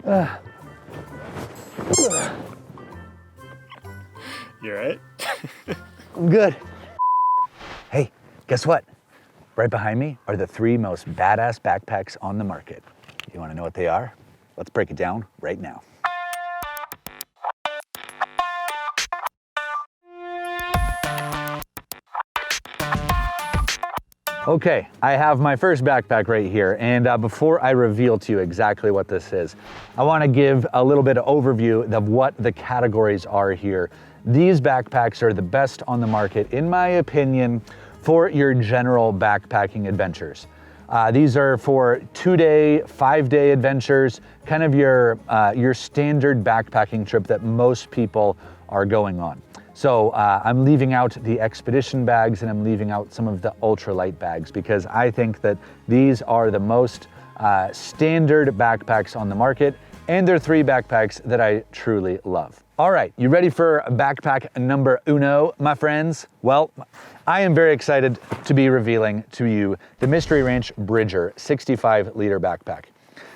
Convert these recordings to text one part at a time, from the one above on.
You alright? I'm good. Hey, guess what? Right behind me are the 3 most badass backpacks on the market. You wanna know what they are? Let's break it down right now. Okay, I have my first backpack right here, and before I reveal to you exactly what this is, I want to give a little bit of overview of what the categories are here. These backpacks are the best on the market, in my opinion, for your general backpacking adventures. These are for 2-day, 5-day adventures, kind of your standard backpacking trip that most people are going on. So I'm leaving out the expedition bags and I'm leaving out some of the ultralight bags because I think that these are the most standard backpacks on the market, and they're 3 backpacks that I truly love. All right, you ready for backpack number uno, my friends? Well, I am very excited to be revealing to you the Mystery Ranch Bridger 65-liter backpack.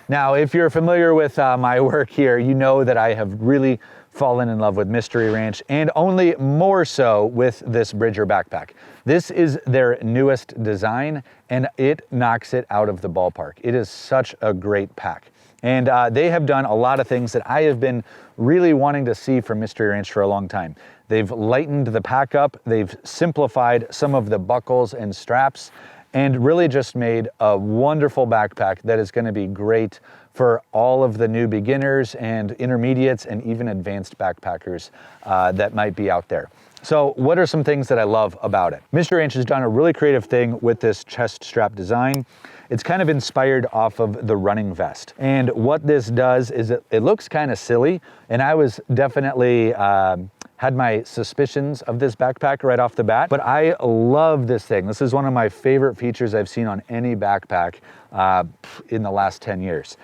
Now, if you're familiar with my work here, you know that I have really fallen in love with Mystery Ranch, and only more so with this Bridger backpack. This is their newest design, and it knocks it out of the ballpark. It is such a great pack. And they have done a lot of things that I have been really wanting to see from Mystery Ranch for a long time. They've lightened the pack up, they've simplified some of the buckles and straps, and really just made a wonderful backpack that is going to be great for all of the new beginners and intermediates and even advanced backpackers that might be out there. So what are some things that I love about it? Mystery Ranch has done a really creative thing with this chest strap design. It's kind of inspired off of the running vest. And what this does is it looks kind of silly, and I was definitely had my suspicions of this backpack right off the bat, but I love this thing. This is one of my favorite features I've seen on any backpack in the last 10 years.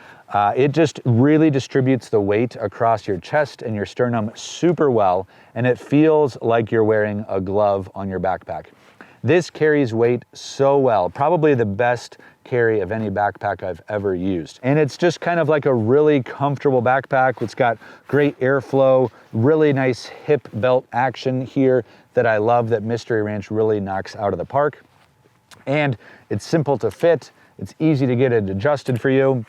It just really distributes the weight across your chest and your sternum super well, and it feels like you're wearing a glove on your backpack. This carries weight so well, probably the best carry of any backpack I've ever used. And it's just kind of like a really comfortable backpack. It's got great airflow, really nice hip belt action here that I love that Mystery Ranch really knocks out of the park. And it's simple to fit. It's easy to get it adjusted for you.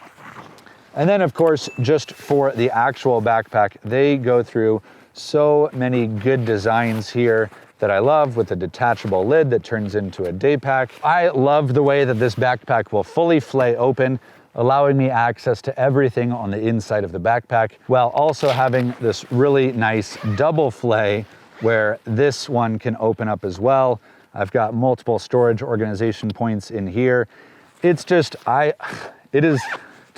And then of course, just for the actual backpack, they go through so many good designs here that I love, with a detachable lid that turns into a day pack. I love the way that this backpack will fully flay open, allowing me access to everything on the inside of the backpack, while also having this really nice double flay where this one can open up as well. I've got multiple storage organization points in here. It's just, to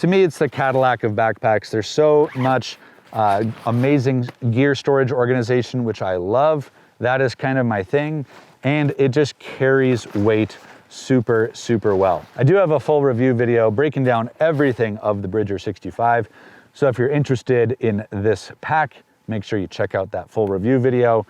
me, it's the Cadillac of backpacks. There's so much amazing gear storage organization, which I love. That is kind of my thing, and it just carries weight super, super well. I do have a full review video breaking down everything of the Bridger 65, so if you're interested in this pack, make sure you check out that full review video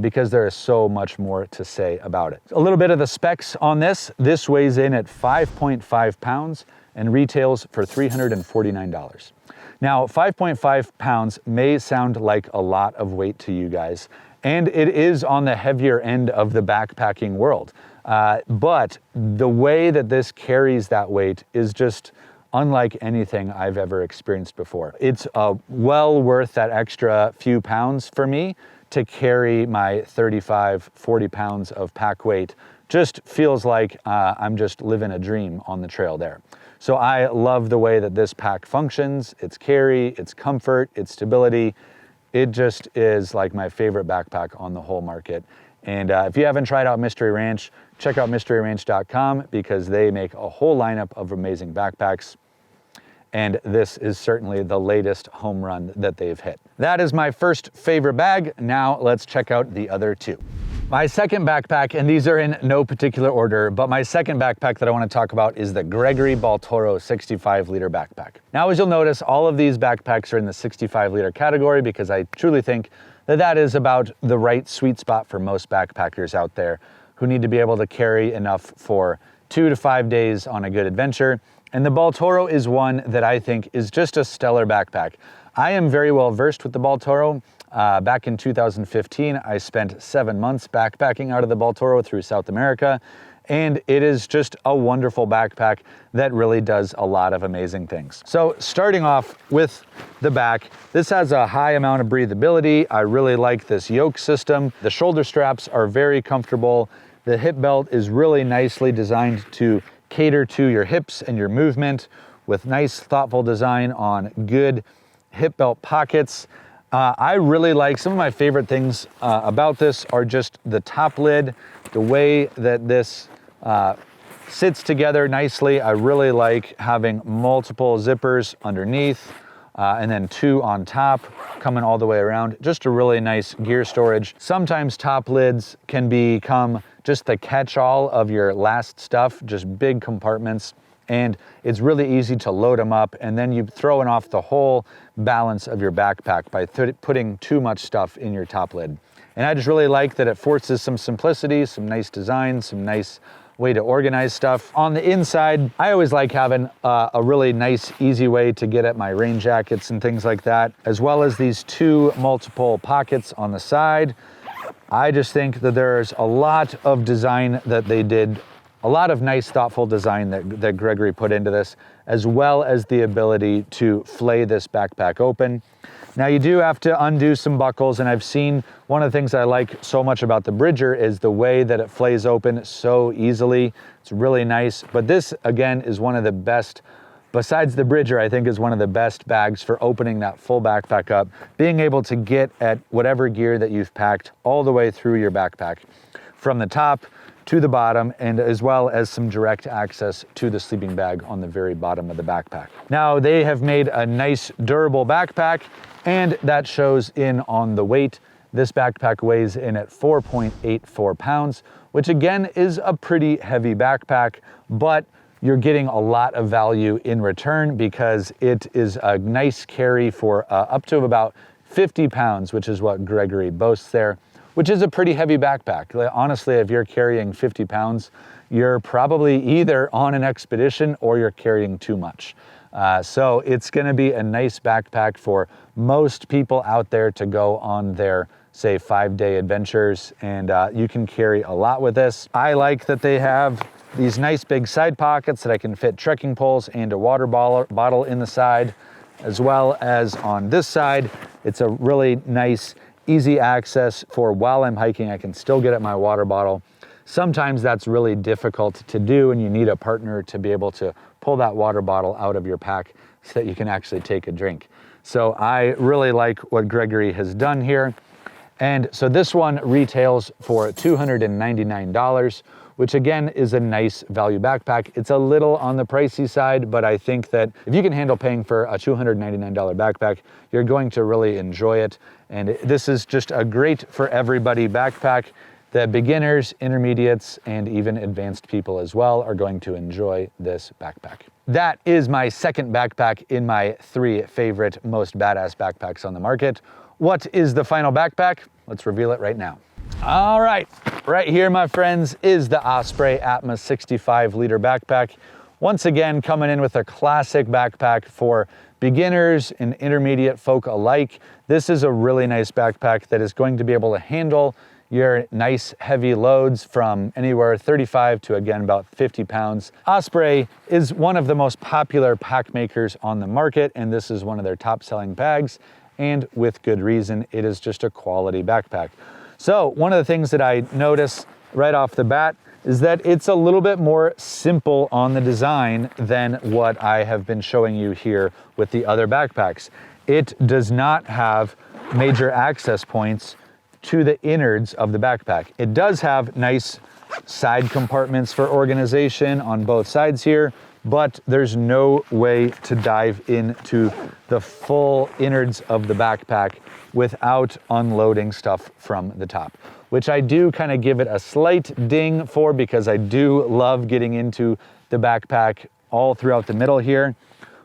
because there is so much more to say about it. A little bit of the specs on this. This weighs in at 5.5 pounds and retails for $349. Now, 5.5 pounds may sound like a lot of weight to you guys, and it is on the heavier end of the backpacking world. But the way that this carries that weight is just unlike anything I've ever experienced before. It's well worth that extra few pounds for me to carry my 35, 40 pounds of pack weight. Just feels like I'm just living a dream on the trail there. So I love the way that this pack functions, its carry, its comfort, its stability. It just is like my favorite backpack on the whole market. And if you haven't tried out Mystery Ranch, check out mysteryranch.com because they make a whole lineup of amazing backpacks. And this is certainly the latest home run that they've hit. That is my first favorite bag. Now let's check out the other 2. My second backpack, and these are in no particular order, but my second backpack that I want to talk about is the Gregory Baltoro 65-liter backpack. Now, as you'll notice, all of these backpacks are in the 65-liter category because I truly think that that is about the right sweet spot for most backpackers out there who need to be able to carry enough for 2 to 5 days on a good adventure, And the Baltoro is one that I think is just a stellar backpack. I am very well versed with the Baltoro. Back in 2015, I spent 7 months backpacking out of the Baltoro through South America. And it is just a wonderful backpack that really does a lot of amazing things. So starting off with the back, this has a high amount of breathability. I really like this yoke system. The shoulder straps are very comfortable. The hip belt is really nicely designed to cater to your hips and your movement with nice, thoughtful design on good hip belt pockets. I really like, some of my favorite things about this are just the top lid, the way that this sits together nicely. I really like having multiple zippers underneath and then 2 on top coming all the way around. Just a really nice gear storage. Sometimes top lids can become just the catch-all of your last stuff, just big compartments. And it's really easy to load them up, and then you're throwing off the whole balance of your backpack by putting too much stuff in your top lid. And I just really like that it forces some simplicity, some nice design, some nice way to organize stuff. On the inside, I always like having a really nice, easy way to get at my rain jackets and things like that, as well as these 2 multiple pockets on the side. I just think that there's a lot of design that they did, a lot of nice, thoughtful design that Gregory put into this, as well as the ability to flay this backpack open. Now you do have to undo some buckles, and I've seen one of the things I like so much about the Bridger is the way that it flays open so easily. It's really nice, but this again is one of the best, besides the Bridger, I think is one of the best bags for opening that full backpack up, being able to get at whatever gear that you've packed all the way through your backpack, from the top to the bottom, and as well as some direct access to the sleeping bag on the very bottom of the backpack. Now they have made a nice durable backpack, and that shows in on the weight. This backpack weighs in at 4.84 pounds, which again is a pretty heavy backpack, but you're getting a lot of value in return because it is a nice carry for up to about 50 pounds, which is what Gregory boasts there, which is a pretty heavy backpack. Honestly, if you're carrying 50 pounds, you're probably either on an expedition or you're carrying too much. So it's gonna be a nice backpack for most people out there to go on their, say, 5-day adventures, and you can carry a lot with this. I like that they have these nice big side pockets that I can fit trekking poles and a water bottle in the side, as well as on this side. It's a really nice, easy access for while I'm hiking, I can still get at my water bottle. Sometimes that's really difficult to do, and you need a partner to be able to pull that water bottle out of your pack so that you can actually take a drink. So I really like what Gregory has done here. And so this one retails for $299, which again is a nice value backpack. It's a little on the pricey side, but I think that if you can handle paying for a $299 backpack, you're going to really enjoy it. And this is just a great for everybody backpack that beginners, intermediates, and even advanced people as well are going to enjoy this backpack. That is my second backpack in my 3 favorite most badass backpacks on the market. What is the final backpack? Let's reveal it right now. All right here, my friends, is the Osprey Atmos 65-liter backpack. Once again, coming in with a classic backpack for beginners and intermediate folk alike. This is a really nice backpack that is going to be able to handle your nice heavy loads from anywhere 35 to again about 50 pounds. Osprey is one of the most popular pack makers on the market, and this is one of their top selling bags, and with good reason. It is just a quality backpack. So one of the things that I notice right off the bat is that it's a little bit more simple on the design than what I have been showing you here with the other backpacks. It does not have major access points to the innards of the backpack. It does have nice side compartments for organization on both sides here, but there's no way to dive into the full innards of the backpack without unloading stuff from the top, which I do kind of give it a slight ding for because I do love getting into the backpack all throughout the middle here,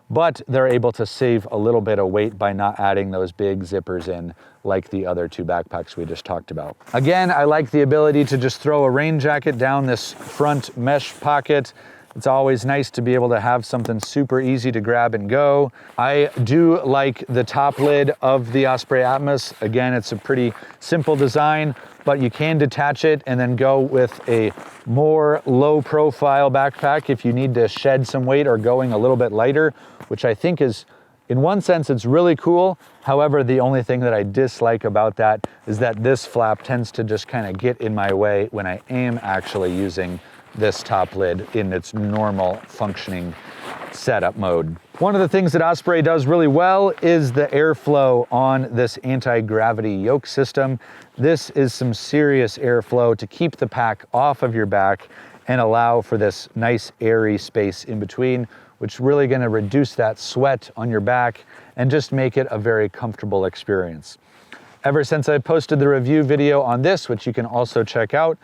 but they're able to save a little bit of weight by not adding those big zippers in like the other 2 backpacks we just talked about. Again, I like the ability to just throw a rain jacket down this front mesh pocket. It's always nice to be able to have something super easy to grab and go. I do like the top lid of the Osprey Atmos. Again, it's a pretty simple design, but you can detach it and then go with a more low profile backpack if you need to shed some weight or going a little bit lighter, which I think is, in one sense, it's really cool. However, the only thing that I dislike about that is that this flap tends to just kind of get in my way when I am actually using this top lid in its normal functioning setup mode. One of the things that Osprey does really well is the airflow on this anti-gravity yoke system. This is some serious airflow to keep the pack off of your back and allow for this nice airy space in between, which is really going to reduce that sweat on your back and just make it a very comfortable experience. Ever since I posted the review video on this, which you can also check out,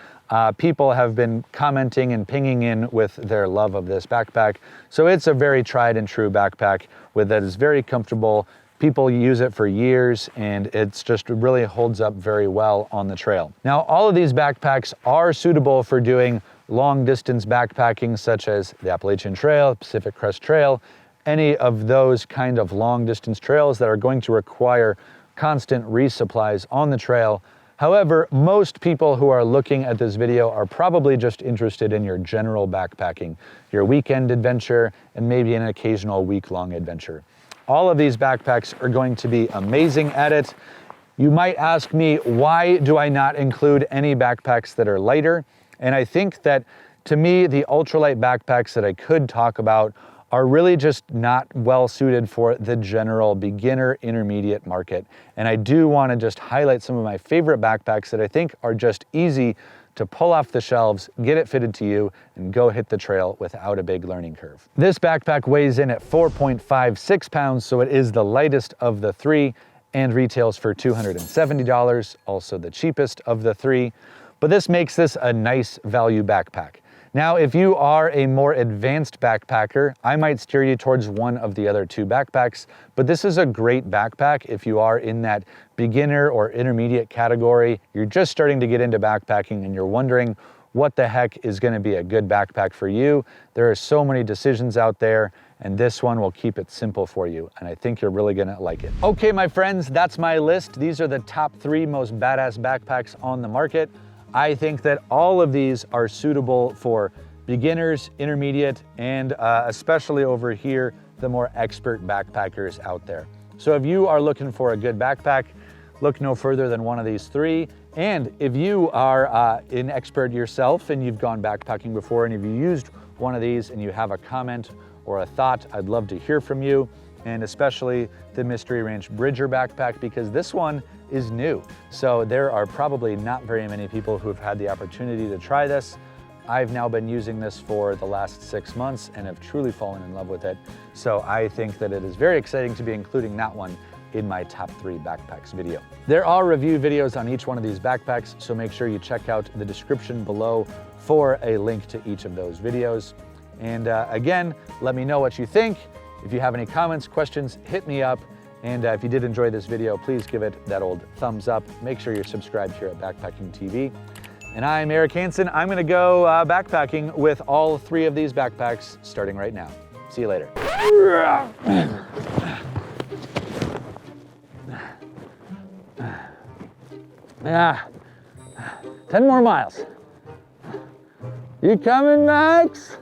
people have been commenting and pinging in with their love of this backpack. So it's a very tried and true backpack that is very comfortable. People use it for years and it's just really holds up very well on the trail. Now, all of these backpacks are suitable for doing long distance backpacking, such as the Appalachian Trail, Pacific Crest Trail, any of those kind of long distance trails that are going to require constant resupplies on the trail. However, most people who are looking at this video are probably just interested in your general backpacking, your weekend adventure, and maybe an occasional week-long adventure. All of these backpacks are going to be amazing at it. You might ask me, why do I not include any backpacks that are lighter? And I think that, to me, the ultralight backpacks that I could talk about are really just not well suited for the general beginner intermediate market. And I do want to just highlight some of my favorite backpacks that I think are just easy to pull off the shelves, get it fitted to you, and go hit the trail without a big learning curve. This backpack weighs in at 4.56 pounds, so it is the lightest of the three and retails for $270, also the cheapest of the three. But this makes this a nice value backpack. Now, if you are a more advanced backpacker, I might steer you towards one of the other two backpacks, but this is a great backpack if you are in that beginner or intermediate category. You're just starting to get into backpacking and you're wondering what the heck is going to be a good backpack for you. There are so many decisions out there, and this one will keep it simple for you, and I think you're really going to like it. Okay, my friends, that's my list. These are the top 3 most badass backpacks on the market. I think that all of these are suitable for beginners, intermediate, and especially over here, the more expert backpackers out there. So if you are looking for a good backpack, look no further than one of these 3. And if you are an expert yourself and you've gone backpacking before and if you used one of these and you have a comment or a thought, I'd love to hear from you. And especially the Mystery Ranch Bridger backpack, because this one is new. So there are probably not very many people who have had the opportunity to try this. I've now been using this for the last 6 months and have truly fallen in love with it. So I think that it is very exciting to be including that one in my top 3 backpacks video. There are review videos on each one of these backpacks, so make sure you check out the description below for a link to each of those videos. And again, let me know what you think. If you have any comments, questions, hit me up. And if you did enjoy this video, please give it that old thumbs up. Make sure you're subscribed here at Backpacking TV. And I'm Eric Hansen. I'm gonna go backpacking with all 3 of these backpacks starting right now. See you later. Yeah, 10 more miles. You coming, Max?